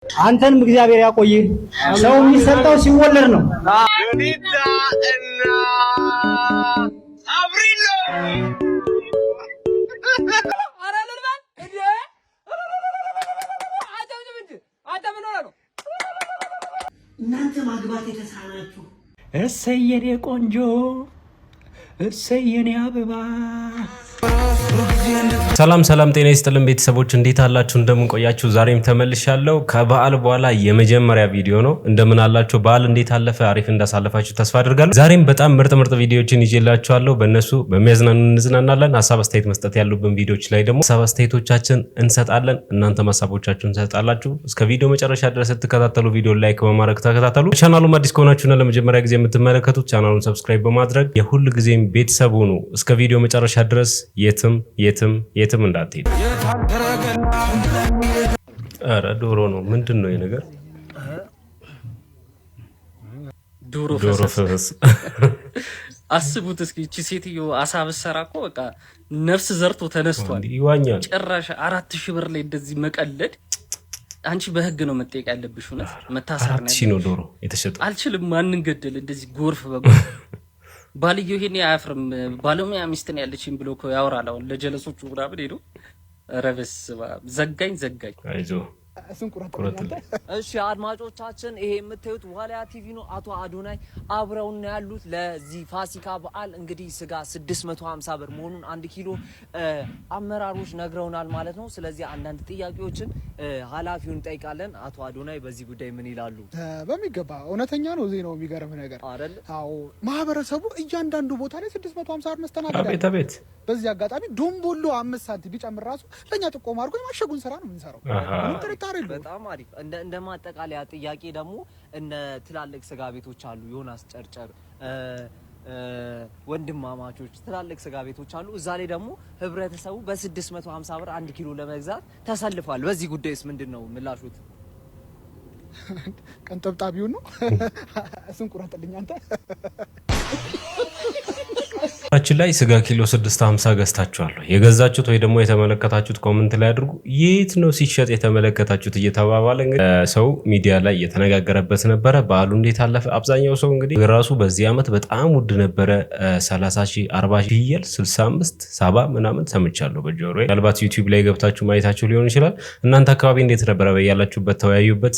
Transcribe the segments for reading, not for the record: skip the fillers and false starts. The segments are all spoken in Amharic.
አንተንም እግዚአብሔር ያቆይህ። ሰው የሚሰጠው ሲወለድ ነው። እናንተ ማግባት የተሳናችሁ እሰይ የኔ ቆንጆ፣ እሰይ የኔ አበባ። ሰላም ሰላም፣ ጤና ይስጥልን ቤተሰቦች፣ እንዴት አላችሁ? እንደምን ቆያችሁ? ዛሬም ተመልሻለሁ። ከበዓል በኋላ የመጀመሪያ ቪዲዮ ነው። እንደምን አላችሁ? በዓል እንዴት አለፈ? አሪፍ እንዳሳለፋችሁ ተስፋ አድርጋለሁ። ዛሬም በጣም ምርጥ ቪዲዮዎችን ይዤላችኋለሁ። በእነሱ በሚያዝናኑ እንዝናናለን። ሀሳብ አስተያየት መስጠት ያሉብን ቪዲዮዎች ላይ ደግሞ ሀሳብ አስተያየቶቻችን እንሰጣለን። እናንተም ሀሳቦቻችሁን እንሰጣላችሁ። እስከ ቪዲዮ መጨረሻ ድረስ ስትከታተሉ ቪዲዮ ላይክ በማድረግ ተከታተሉ። ቻናሉም አዲስ ከሆናችሁና ለመጀመሪያ ጊዜ የምትመለከቱት ቻናሉን ሰብስክራይብ በማድረግ የሁሉ ጊዜም ቤተሰብ ሁኑ። እስከ ቪዲዮ መጨረሻ ድረስ የትም እንዳትሄዱ። ኧረ ዶሮ ነው። ምንድን ነው የነገር? ዶሮ ፈሰስ። አስቡት እስኪ እቺ ሴትዮ አሳ ብትሰራ እኮ በቃ ነፍስ ዘርቶ ተነስቷል። ይዋኛል። ጭራሽ 4000 ብር ላይ እንደዚህ መቀለድ። አንቺ በህግ ነው መጠየቅ ያለብሽ። እውነት መታሰር ነው። 4000 ነው ዶሮ የተሸጠው። አልችልም። ማንን ገደል እንደዚህ ጎርፍ በጎርፍ ባልየው ይሄን አያፍርም። ባለሙያ ሚስት ነው ያለችኝ ብሎ እኮ ያወራል። አሁን ለጀለሶቹ ምናምን ሄዶ ኧረ በስመ አብ ዘጋኝ። አይዞህ እሺ አድማጮቻችን፣ ይሄ የምታዩት ዋልያ ቲቪ ነው። አቶ አዶናይ አብረውን ያሉት ለዚህ ፋሲካ በዓል እንግዲህ ስጋ 650 ብር መሆኑን 1 ኪሎ አመራሮች ነግረውናል ማለት ነው። ስለዚህ አንዳንድ ጥያቄዎችን ኃላፊውን እንጠይቃለን። አቶ አዶናይ በዚህ ጉዳይ ምን ይላሉ? በሚገባ እውነተኛ ነው ዜናው። የሚገርም ነገር አይደል? አዎ ማህበረሰቡ እያንዳንዱ ቦታ ላይ 650 ብር መስተናገድ አቤት። በዚህ አጋጣሚ ዶምቦሎ 5 ሳንቲም ቢጨምር ራሱ ለኛ ጥቆማ አድርጎ የማሸጉን ስራ ነው የምንሰራው። በጣም አሪፍ። እንደ ማጠቃለያ ጥያቄ ደግሞ እነ ትላልቅ ስጋ ቤቶች አሉ፣ ዮናስ ጨርጨር፣ ወንድማማቾች ትላልቅ ስጋ ቤቶች አሉ። እዛ ላይ ደግሞ ህብረተሰቡ በ650 ብር 1 ኪሎ ለመግዛት ተሰልፏል። በዚህ ጉዳይስ ምንድነው ምላሹት? ቀንጠብጣቢው ነው እሱን ቁረጥልኝ አንተ። ታችን ላይ ስጋ ኪሎ 650 ገዝታችኋል። የገዛችሁት ወይ ደግሞ የተመለከታችሁት ኮሜንት ላይ አድርጉ። የት ነው ሲሸጥ የተመለከታችሁት እየተባባለ እንግዲህ ሰው ሚዲያ ላይ እየተነጋገረበት ነበረ። በዓሉ እንዴት አለፈ? አብዛኛው ሰው እንግዲህ ራሱ በዚህ ዓመት በጣም ውድ ነበረ። 30 ሺህ 40 ሺህ ፍየል 65 70 ምናምን ሰምቻለሁ በጆሮ። ምናልባት ዩቲዩብ ላይ ገብታችሁ ማየታችሁ ሊሆን ይችላል። እናንተ አካባቢ እንዴት ነበረ? በያላችሁበት ተወያዩበት።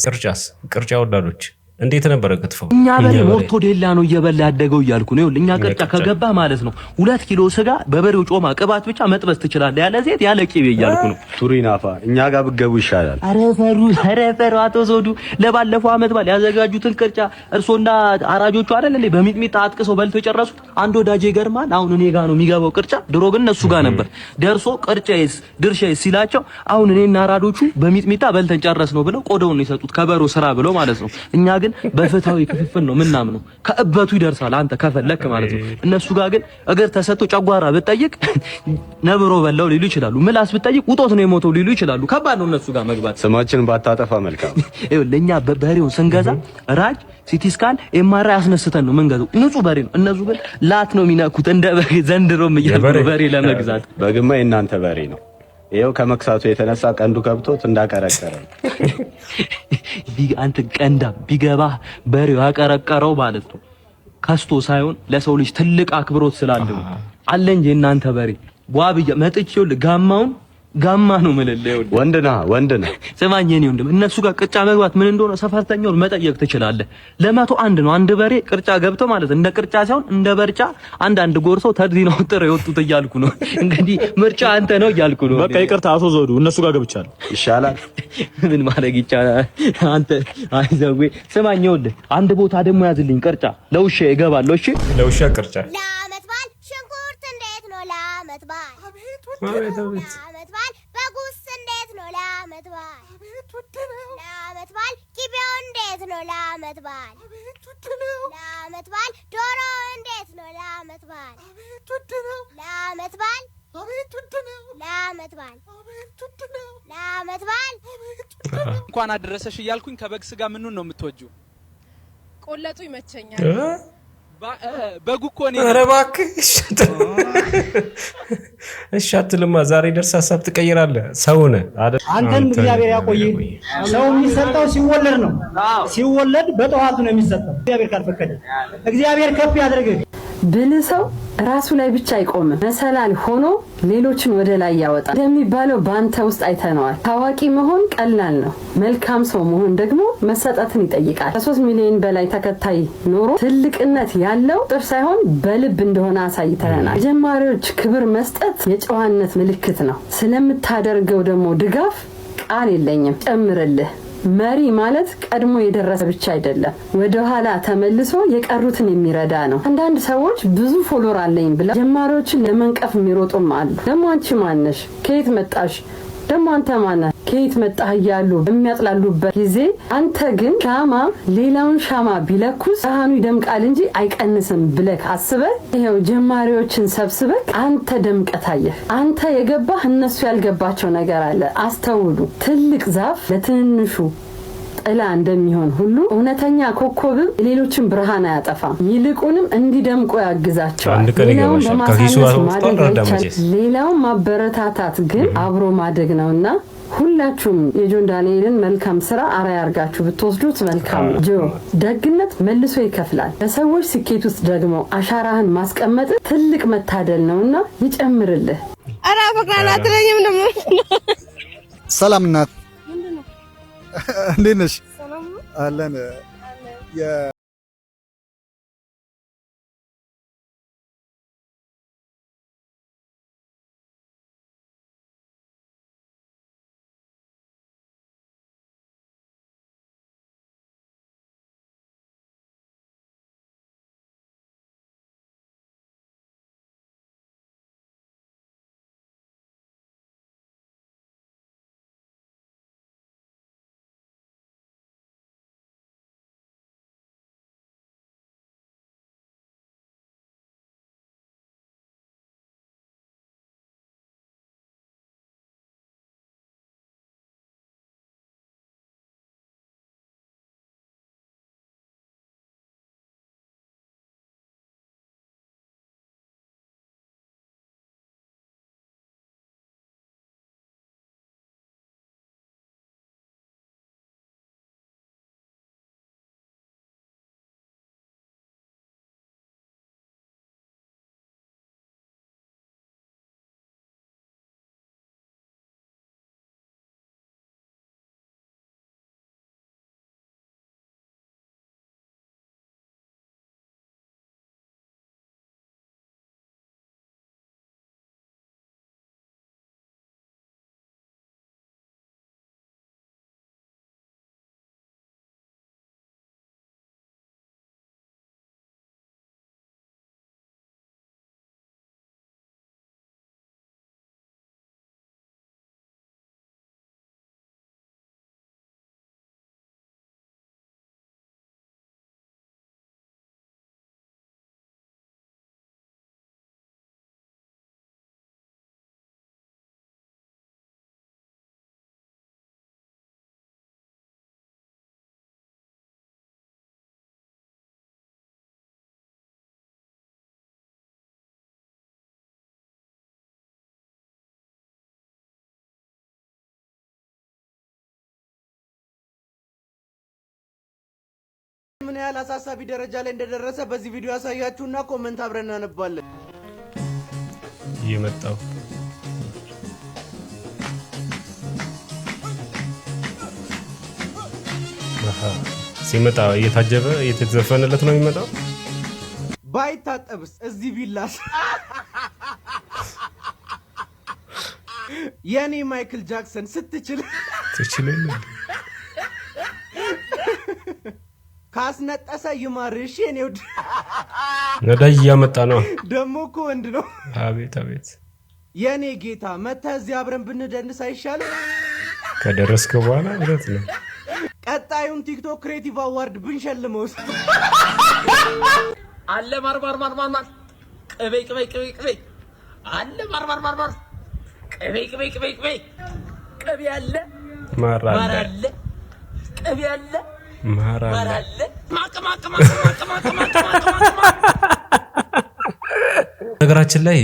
ቅርጫ ወዳዶች እንዴት ነበር ክትፈው? እኛ በሬ ሞርቶዴላ ነው እየበላ ያደገው እያልኩ ነው። እኛ ቅርጫ ከገባ ማለት ነው 2 ኪሎ ስጋ በበሬው ጮማ ቅባት ብቻ መጥበስ ትችላለህ፣ ያለ ዘይት ያለ ቂቤ እያልኩ ነው። ቱሪናፋ እኛ ጋር ብገቡ ይሻላል። አረፈሩ አቶ ዞዱ ለባለፈው አመት ባል ያዘጋጁትን ቅርጫ እርሶና አራጆቹ አይደል እንዴ በሚጥሚጣ አጥቅሰው በልቶ የጨረሱት? አንድ ወዳጄ ይገርማል። አሁን እኔ ጋር ነው የሚገባው ቅርጫ። ድሮ ግን እነሱ ጋር ነበር ደርሶ ቅርጫዬስ ድርሻዬስ ሲላቸው አሁን እኔና አራዶቹ በሚጥሚጣ በልተን ጨረስ ነው ብለው ቆዳውን ነው የሰጡት ከበሮ ስራ ብለው ማለት ነው። እኛ ግን በፍትሃዊ ክፍፍል ነው ምናምነው። ከእበቱ ይደርሳል አንተ ከፈለክ ማለት ነው። እነሱ ጋር ግን እግር ተሰጥቶ ጨጓራ ብትጠይቅ ነብሮ በላው ሊሉ ይችላሉ። ምላስ ብትጠይቅ ውጦት ነው የሞተው ሊሉ ይችላሉ። ከባድ ነው እነሱ ጋር መግባት። ስማችን ባታጠፋ መልካም። ይኸውልህ ለኛ በሬውን ስንገዛ ራጅ ሲቲ ስካን ኤምአርአይ አስነስተን ነው የምንገዛው። ንጹህ በሬ ነው። እነሱ ግን ላት ነው የሚነኩት። እንደ ዘንድሮም እያሉ በሬ ለመግዛት በግማ የእናንተ በሬ ነው። ይሄው ከመክሳቱ የተነሳ ቀንዱ ከብቶት እንዳቀረቀረ አንተ ቀንዳ ቢገባ በሬው ያቀረቀረው ማለት ነው ከስቶ ሳይሆን ለሰው ልጅ ትልቅ አክብሮት ስላለው አለ እንጂ እናንተ በሬ ዋብያ መጥቼው ጋማ ነው መልለው ወንድና ስማኝ የኔ ወንድም እነሱ ጋር ቅርጫ መግባት ምን እንደሆነ ሰፈርተኛውን መጠየቅ ትችላለህ። ለ101 ነው አንድ በሬ ቅርጫ ገብቶ ማለት እንደ ቅርጫ ሳይሆን እንደ በርጫ አንድ ጎርሰው ተድሪናው ጥሬ ወጡት እያልኩ ነው። እንግዲህ ምርጫ አንተ ነው እያልኩ ነው። በቃ ይቅርታ አቶ ዘውዱ እነሱ ጋር ገብቻለሁ። ይሻላል። ምን ማድረግ ይቻላል? አንተ አይዘዌ ስማኝ ይኸውልህ አንድ ቦታ ደግሞ ያዝልኝ ቅርጫ ለውሻ ይገባለሁ። እሺ ለውሻ ቅርጫ ለአመት በዓል ሽንኩርት እንዴት ነው? ለአመት በዓል አቤት በጉስ እንዴት ነው? ለአመት በዓል ለአመት በዓል ቂቤው እንዴት ነው? ለአመት በዓል ለአመት በዓል ዶሮ እንዴት ነው? ለአመት በዓል ለአመት በዓል ለአመት በዓል ለአመት በዓል እንኳን አደረሰሽ እያልኩኝ ከበግ ስጋ ምኑን ነው የምትወጂው? ቆለጡ ይመቸኛል። በጉኮኔ ረባክ እሺ አትልማ ዛሬ ደርስ ሐሳብ ትቀይራለህ ሰውነ አንተን እግዚአብሔር ያቆይ ሰው የሚሰጠው ሲወለድ ነው ሲወለድ በጠዋቱ ነው የሚሰጠው እግዚአብሔር ካልፈቀደ እግዚአብሔር ከፍ ያድርግህ ብልህ ሰው ራሱ ላይ ብቻ አይቆምም መሰላል ሆኖ ሌሎችን ወደ ላይ ያወጣል እንደሚባለው ባንተ ውስጥ አይተነዋል ታዋቂ መሆን ቀላል ነው መልካም ሰው መሆን ደግሞ መሰጠትን ይጠይቃል ከ3 ሚሊዮን በላይ ተከታይ ኖሮ ትልቅነት ያለው ጥር ሳይሆን በልብ እንደሆነ አሳይተናል ጀማሪዎች ክብር መስጠት የጨዋነት ምልክት ነው ስለምታደርገው ደግሞ ድጋፍ ቃል የለኝም ጨምርልህ መሪ ማለት ቀድሞ የደረሰ ብቻ አይደለም ወደ ኋላ ተመልሶ የቀሩትን የሚረዳ ነው አንዳንድ ሰዎች ብዙ ፎሎወር አለኝ ብለው ጀማሪዎችን ለመንቀፍ የሚሮጡም አሉ ደሞ አንቺ ማነሽ ከየት መጣሽ ደሞ አንተ ማነህ ከየት መጣህ እያሉ የሚያጥላሉበት ጊዜ አንተ ግን ሻማ ሌላውን ሻማ ቢለኩስ ብርሃኑ ይደምቃል እንጂ አይቀንስም ብለህ አስበህ ይሄው ጀማሪዎችን ሰብስበህ አንተ ደምቀታየህ አንተ የገባህ እነሱ ያልገባቸው ነገር አለ አስተውሉ ትልቅ ዛፍ ለትንንሹ ጥላ እንደሚሆን ሁሉ እውነተኛ ኮከብ ሌሎችን ብርሃን አያጠፋም ይልቁንም እንዲደምቁ ያግዛቸዋል ሌላውን ማበረታታት ግን አብሮ ማደግ ነውና ሁላችሁም የጆን ዳንኤልን መልካም ስራ አራያ አርጋችሁ ብትወስዱት መልካም ነው ጆ ደግነት መልሶ ይከፍላል በሰዎች ስኬት ውስጥ ደግሞ አሻራህን ማስቀመጥ ትልቅ መታደል ነውና ይጨምርልህ አራ ፈቅራና አትለኝም ደሞ ሰላም እናት እንዴት ነሽ አለን ምን ያህል አሳሳቢ ደረጃ ላይ እንደደረሰ በዚህ ቪዲዮ ያሳያችሁና ኮሜንት አብረን እናነባለን የመጣው ሲመጣ እየታጀበ እየተዘፈነለት ነው የሚመጣው ባይታጠብስ እዚህ ቢላስ የኔ ማይክል ጃክሰን ስትችል ካስነጠሰ ይማርሽ የኔው ነዳይ ያመጣ ነው ደሞ እኮ ወንድ ነው አቤት አቤት የኔ ጌታ መተህ እዚህ አብረን ብንደንስ አይሻልም ከደረስከ በኋላ እውነት ነው ቀጣዩን ቲክቶክ ክሬቲቭ አዋርድ ብንሸልመውስ አለ ማርማር ቅቤ አለ ማርማር ቅቤ አለ ማር አለ ቅቤ አለ ማር አለ ማቅ ነገራችን ላይ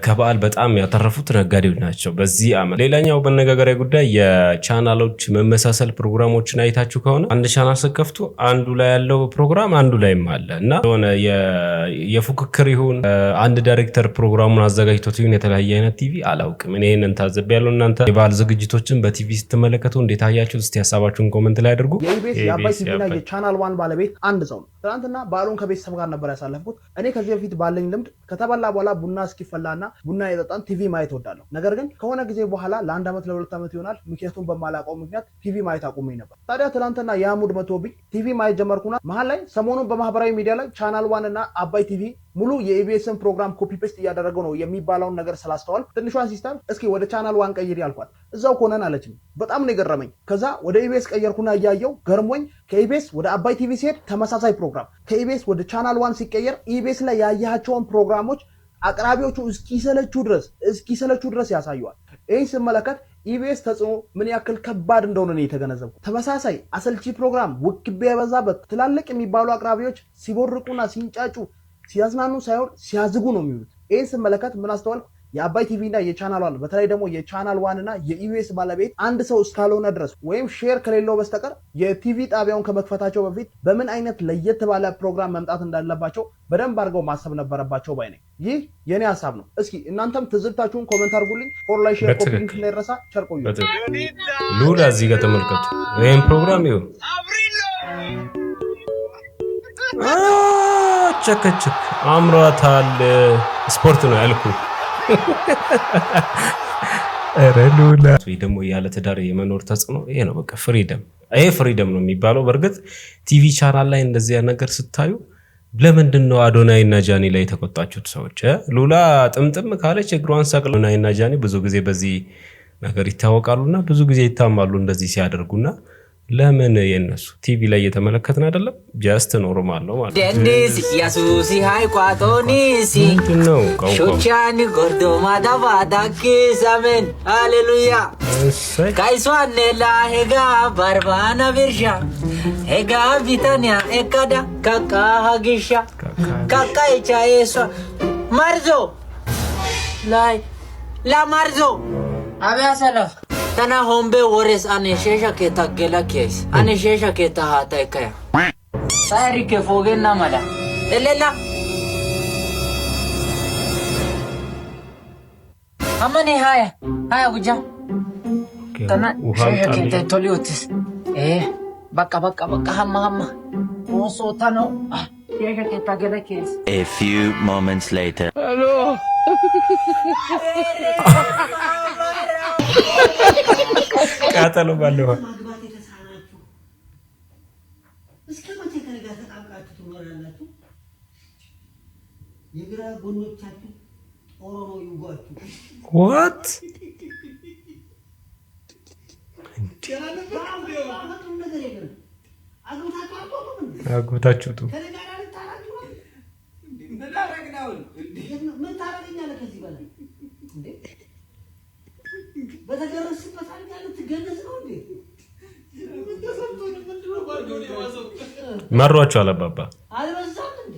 ከበዓል በጣም ያተረፉት ነጋዴዎች ናቸው በዚህ ዓመት። ሌላኛው በነጋገሪያ ጉዳይ የቻናሎች መመሳሰል ፕሮግራሞችን አይታችሁ ከሆነ አንድ ቻናል ስከፍቱ አንዱ ላይ ያለው ፕሮግራም አንዱ ላይም አለ እና የሆነ የፉክክር ይሁን አንድ ዳይሬክተር ፕሮግራሙን አዘጋጅቶት ይሁን የተለያየ አይነት ቲቪ አላውቅም። እኔ ይሄንን ታዘብያለሁ። እናንተ የበዓል ዝግጅቶችን በቲቪ ስትመለከቱ እንዴት አያችሁት? እስቲ ሐሳባችሁን ኮሜንት ላይ አድርጉ። የኢቢኤስ የአባይ ቲቪና የቻናል ዋን ባለቤት አንድ ሰው ነው። ትናንትና በዓሉን ከቤተሰብ ጋር ነበር ያሳለፍኩት። እኔ ከዚህ በፊት ባለኝ ልምድ ከተበላ በኋላ ቡና እስኪፈላና ቡና የጠጣን ቲቪ ማየት እወዳለሁ። ነገር ግን ከሆነ ጊዜ በኋላ ለአንድ ዓመት ለሁለት ዓመት ይሆናል ምክንያቱም በማላውቀው ምክንያት ቲቪ ማየት አቁሜ ነበር። ታዲያ ትናንትና የሙድ መቶብኝ ቲቪ ማየት ጀመርኩና መሀል ላይ ሰሞኑን በማህበራዊ ሚዲያ ላይ ቻናል ዋን እና አባይ ቲቪ ሙሉ የኢቢኤስን ፕሮግራም ኮፒ ፔስት እያደረገው ነው የሚባለውን ነገር ስላስተዋል ትንሿን ሲስተር እስኪ ወደ ቻናል ዋን ቀይሪ አልኳት። እዛው ኮነን አለችኝ። በጣም ነው የገረመኝ። ከዛ ወደ ኢቢኤስ ቀየርኩና እያየው ገርሞኝ ከኢቢኤስ ወደ አባይ ቲቪ ሲሄድ ተመሳሳይ ፕሮግራም፣ ከኢቢኤስ ወደ ቻናል ዋን ሲቀየር ኢቢኤስ ላይ ያያቸውን ፕሮግራሞች አቅራቢዎቹ እስኪሰለቹ ድረስ ያሳዩዋል። ይህ ስመለከት ኢቢኤስ ተጽዕኖ ምን ያክል ከባድ እንደሆነ ነው የተገነዘብኩት። ተመሳሳይ አሰልቺ ፕሮግራም ውክቢያ የበዛበት ትላልቅ የሚባሉ አቅራቢዎች ሲቦርቁና ሲንጫጩ ሲያዝናኑ ሳይሆን ሲያዝጉ ነው የሚሉት። ይህን ስመለከት ምን አስተዋልኩ? የአባይ ቲቪ እና የቻናል ዋን በተለይ ደግሞ የቻናል ዋን እና የኢቢኤስ ባለቤት አንድ ሰው እስካልሆነ ድረስ ወይም ሼር ከሌለው በስተቀር የቲቪ ጣቢያውን ከመክፈታቸው በፊት በምን አይነት ለየት ባለ ፕሮግራም መምጣት እንዳለባቸው በደንብ አድርገው ማሰብ ነበረባቸው ባይ ነኝ። ይህ የኔ ሀሳብ ነው። እስኪ እናንተም ትዝብታችሁን ኮሜንት አድርጉልኝ። ፎር ላይ ሼር ኮፒ ሊንክ እንዳይረሳ። ቸርቆዩ ሉላ እዚህ ጋር ተመልከቱ። ይሄን ፕሮግራም ይሁን ቸከቸክ አምሯታል። ስፖርት ነው ያልኩ። ሉላ ወይ ደግሞ ያለ ትዳር የመኖር ተጽዕኖ ይሄ ነው። በቃ ፍሪደም፣ ይሄ ፍሪደም ነው የሚባለው። በእርግጥ ቲቪ ቻናል ላይ እንደዚህ ነገር ስታዩ ለምንድን ነው አዶናይ እና ጃኒ ላይ የተቆጣችሁት ሰዎች? ሉላ ጥምጥም ካለች እግሯን ሰቅላ አዶናይ እና ጃኒ ብዙ ጊዜ በዚህ ነገር ይታወቃሉና ብዙ ጊዜ ይታማሉ እንደዚህ ሲያደርጉና ለምን የነሱ ቲቪ ላይ እየተመለከትን አይደለም? ጀስት ኖርማል ነው ማለት ነው። ደንዲስ ያሱሲ ሃይ ቋቶኒሲ ነው ሹቻኒ ጎርዶማ ዳባዳኪ ሰመን ሃሌሉያ ካይሷኔ ላሄጋ ባርባና ቢርሻ ሄጋ ቢታንያ ኤካዳ ካካ ሀጊሻ ካካ ኢቻኤሷ ማርዞ ላይ ላማርዞ አብያ ሰላፍ ተና ሆምቤ ወሬስ አኔሼሻ ኬታ ገላኬስ አኔሼሻ ኬታ ሃታይካያ ሳሪ ከፎገና ማላ እለላ አማኔ ሃያ ጉጃ ተና ሼሻ ኬታ ቶሊዮትስ በቃ ሀማ ወሶ ታኖ ሼሻ ኬታ ገላኬስ A few moments later ሄሎ ቃጠሎ ባለው እስከመቼ ከነጋ ተጣብቃችሁ ትኖራላችሁ? የግራ ጎኖቻችሁ ኦሮሞ ይጓችሁ what አግብታችሁ ምን ታረጋኛለህ? ከዚህ በላይ በተገረስበት አልጋ ልትገነዝ ነው እንዴ? መሯቸው አለባባ አልበዛም እንዴ?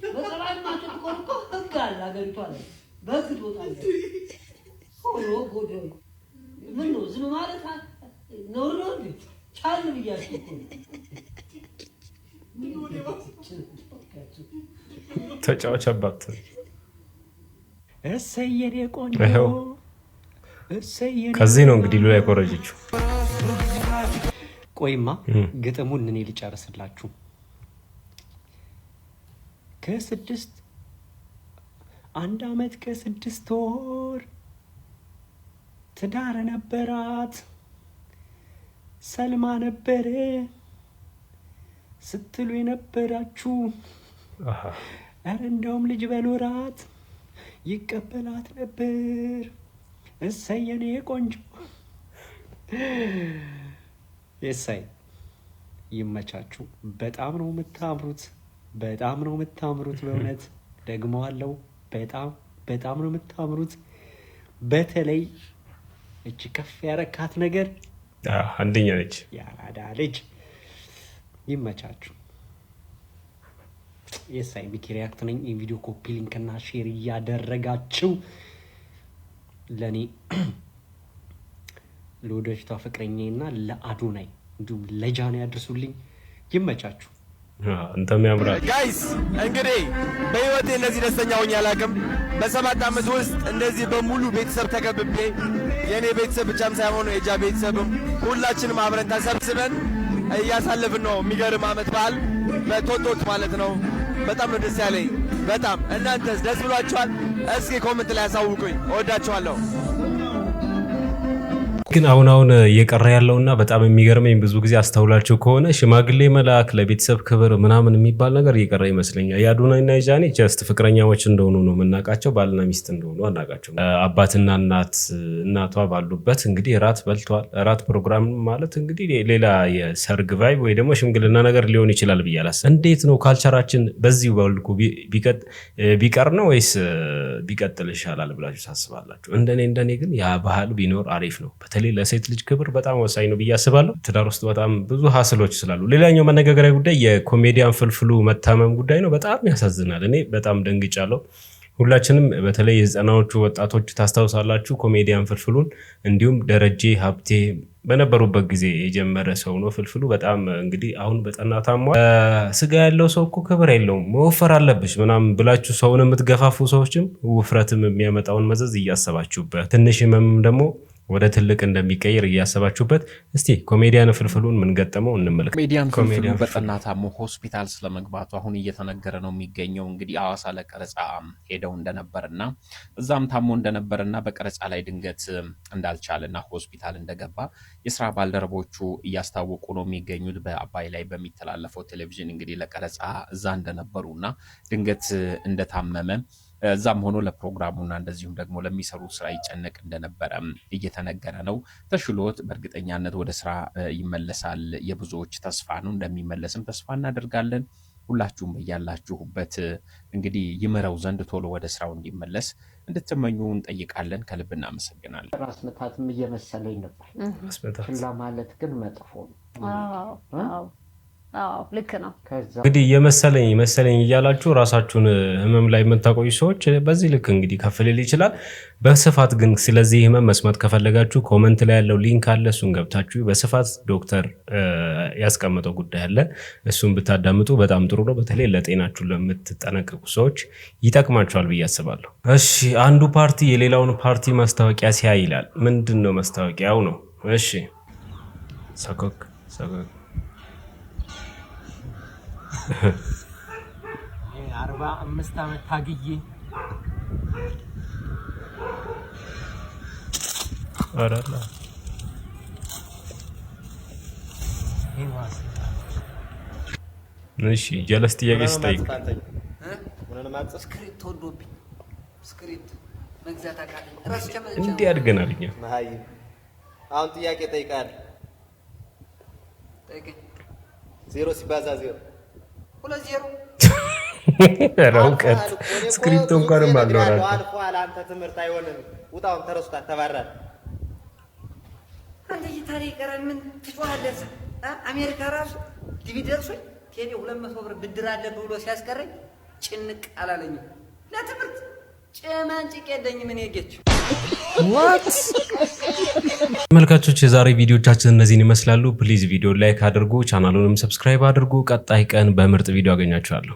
በጸባይ ማትቆርቆ ህግ አለ አገሪቷ ላይ በህግ ትወጣለህ። ሆኖ ጎደ ምን ነው ዝም ማለት ነው ነው እንዴ? ቻል ብያችሁ እኮ ተጫዋቻባት እሰየኔ ቆንጆ ከዚህ ነው እንግዲህ ሉላ የኮረጀችው። ቆይማ ግጥሙን እኔ ልጨርስላችሁ። አንድ ዓመት ከስድስት ወር ትዳር ነበራት ሰልማ ነበረ ስትሉ የነበራችሁ ኧረ እንደውም ልጅ በኖራት ይቀበላት ነበር። እሰየኔ ቆንጆ የሳይ ይመቻችሁ። በጣም ነው የምታምሩት፣ በእውነት ደግመዋለሁ። በጣም ነው የምታምሩት። በተለይ እቺ ከፍ ያረካት ነገር አንደኛ ነች። ያራዳ ልጅ ይመቻችሁ። የሳይ ሚኪ ሪያክት ነኝ። ይህ ቪዲዮ ኮፒ ሊንክ እና ሼር እያደረጋችሁ ለኔ ለወደፊቷ ፍቅረኛዬና ለአዶናይ እንዲሁም ለጃኒ ያድርሱልኝ። ይመቻችሁ። አንተም ያምራል ጋይስ። እንግዲህ በህይወቴ እንደዚህ ደስተኛ ሆኜ አላውቅም። በ7 ዓመት ውስጥ እንደዚህ በሙሉ ቤተሰብ ተከብቤ የኔ ቤተሰብ ብቻም ሳይሆን የጃ ቤተሰብም ሁላችንም አብረን ተሰብስበን እያሳለፍን ነው። የሚገርም ዓመት በዓል በቶቶት ማለት ነው። በጣም ነው ደስ ያለኝ። በጣም እናንተስ ደስ ብሏችኋል? እስኪ ኮሜንት ላይ ያሳውቁኝ። እወዳችኋለሁ። ግን አሁን እየቀረ ያለውና በጣም የሚገርመኝ ብዙ ጊዜ አስተውላችሁ ከሆነ ሽማግሌ መላክ ለቤተሰብ ክብር ምናምን የሚባል ነገር እየቀረ ይመስለኛል። የአዶናይና የጃኒ ጀስት ፍቅረኛዎች እንደሆኑ ነው የምናውቃቸው፣ ባልና ሚስት እንደሆኑ አናውቃቸው። አባትና እናቷ ባሉበት እንግዲህ እራት በልተዋል። እራት ፕሮግራም ማለት እንግዲህ ሌላ የሰርግ ቫይብ ወይ ደግሞ ሽምግልና ነገር ሊሆን ይችላል ብዬ አላስብም። እንዴት ነው ካልቸራችን በዚህ በልኩ ቢቀር ነው ወይስ ቢቀጥል ይሻላል ብላችሁ ታስባላችሁ? እንደኔ ግን ያ ባህል ቢኖር አሪፍ ነው። በተለይ ለሴት ልጅ ክብር በጣም ወሳኝ ነው ብዬ አስባለሁ። ትዳር ውስጥ በጣም ብዙ ሀስሎች ስላሉ። ሌላኛው መነጋገሪያ ጉዳይ የኮሜዲያን ፍልፍሉ መታመም ጉዳይ ነው። በጣም ያሳዝናል። እኔ በጣም ደንግጫለሁ። ሁላችንም በተለይ የዘጠናዎቹ ወጣቶች ታስታውሳላችሁ ኮሜዲያን ፍልፍሉን። እንዲሁም ደረጀ ሀብቴ በነበሩበት ጊዜ የጀመረ ሰው ነው ፍልፍሉ። በጣም እንግዲህ አሁን በጠና ታሟል። ስጋ ያለው ሰው እኮ ክብር የለውም መወፈር አለብሽ ምናምን ብላችሁ ሰውን የምትገፋፉ ሰዎችም ውፍረትም የሚያመጣውን መዘዝ እያሰባችሁበት፣ ትንሽ ህመም ደግሞ ወደ ትልቅ እንደሚቀየር እያሰባችሁበት፣ እስቲ ኮሜዲያን ፍልፍሉን ምን ገጠመው እንመልከት። ኮሜዲያን ፍልፍሉ በጠና ታሞ ሆስፒታል ስለመግባቱ አሁን እየተነገረ ነው የሚገኘው። እንግዲህ ሐዋሳ ለቀረጻ ሄደው እንደነበርና እዛም ታሞ እንደነበርና በቀረጻ ላይ ድንገት እንዳልቻለና ሆስፒታል እንደገባ የስራ ባልደረቦቹ እያስታወቁ ነው የሚገኙት። በአባይ ላይ በሚተላለፈው ቴሌቪዥን እንግዲህ ለቀረጻ እዛ እንደነበሩና ድንገት እንደታመመ እዛም ሆኖ ለፕሮግራሙና እንደዚሁም ደግሞ ለሚሰሩ ስራ ይጨነቅ እንደነበረ እየተነገረ ነው። ተሽሎት በእርግጠኛነት ወደ ስራ ይመለሳል የብዙዎች ተስፋ ነው። እንደሚመለስም ተስፋ እናደርጋለን። ሁላችሁም በያላችሁበት እንግዲህ ይመረው ዘንድ ቶሎ ወደ ስራው እንዲመለስ እንድትመኙ እንጠይቃለን። ከልብ እናመሰግናለን። ራስ ምታትም እየመሰለኝ ነበር። ችላ ማለት ግን መጥፎ ነው። ልክ ነው። እንግዲህ የመሰለኝ እያላችሁ ራሳችሁን ህመም ላይ የምታቆዩ ሰዎች በዚህ ልክ እንግዲህ ከፍ ሊል ይችላል። በስፋት ግን ስለዚህ ህመም መስማት ከፈለጋችሁ ኮመንት ላይ ያለው ሊንክ አለ። እሱን ገብታችሁ በስፋት ዶክተር ያስቀመጠው ጉዳይ አለ። እሱን ብታዳምጡ በጣም ጥሩ ነው። በተለይ ለጤናችሁ ለምትጠነቀቁ ሰዎች ይጠቅማችኋል ብዬ አስባለሁ። እሺ፣ አንዱ ፓርቲ የሌላውን ፓርቲ ማስታወቂያ ሲያይ ይላል። ምንድነው ማስታወቂያው ነው? እሺ፣ ሰኮክ 45 ዓመት ታግዬ አራላ እሺ ጀለስ ጥያቄ ስጠይቅ ስክሪፕት ወዶብኝ ስክሪፕት መግዛት አቃተኝ። ራስ ጀመረ እንዴ አድገናል እኛ። አሁን ጥያቄ ጠይቃለሁ። ጠይቀኝ። 0 ሲባዛ 0 2-0 ረውቀት ስክሪፕት እንኳን ማልኖር አልፏል። አንተ ትምህርት አይሆንም። ውጣውን ተረስቷል። ተባረረ። አንተ ታሪክ ቀረን ምን ትጮሃለህ? አሜሪካ ራሱ ዲቪ ደርሶኝ ቴሌ 200 ብር ብድር አለ ብሎ ሲያስቀረኝ ጭንቅ አላለኝም። ለትምህርት ጭማንጭቅ የለኝም። ምን ይገጭ ተመልካቾች የዛሬ ቪዲዮቻችን እነዚህን ይመስላሉ። ፕሊዝ ቪዲዮ ላይክ አድርጉ፣ ቻናሉንም ሰብስክራይብ አድርጉ። ቀጣይ ቀን በምርጥ ቪዲዮ አገኛችኋለሁ።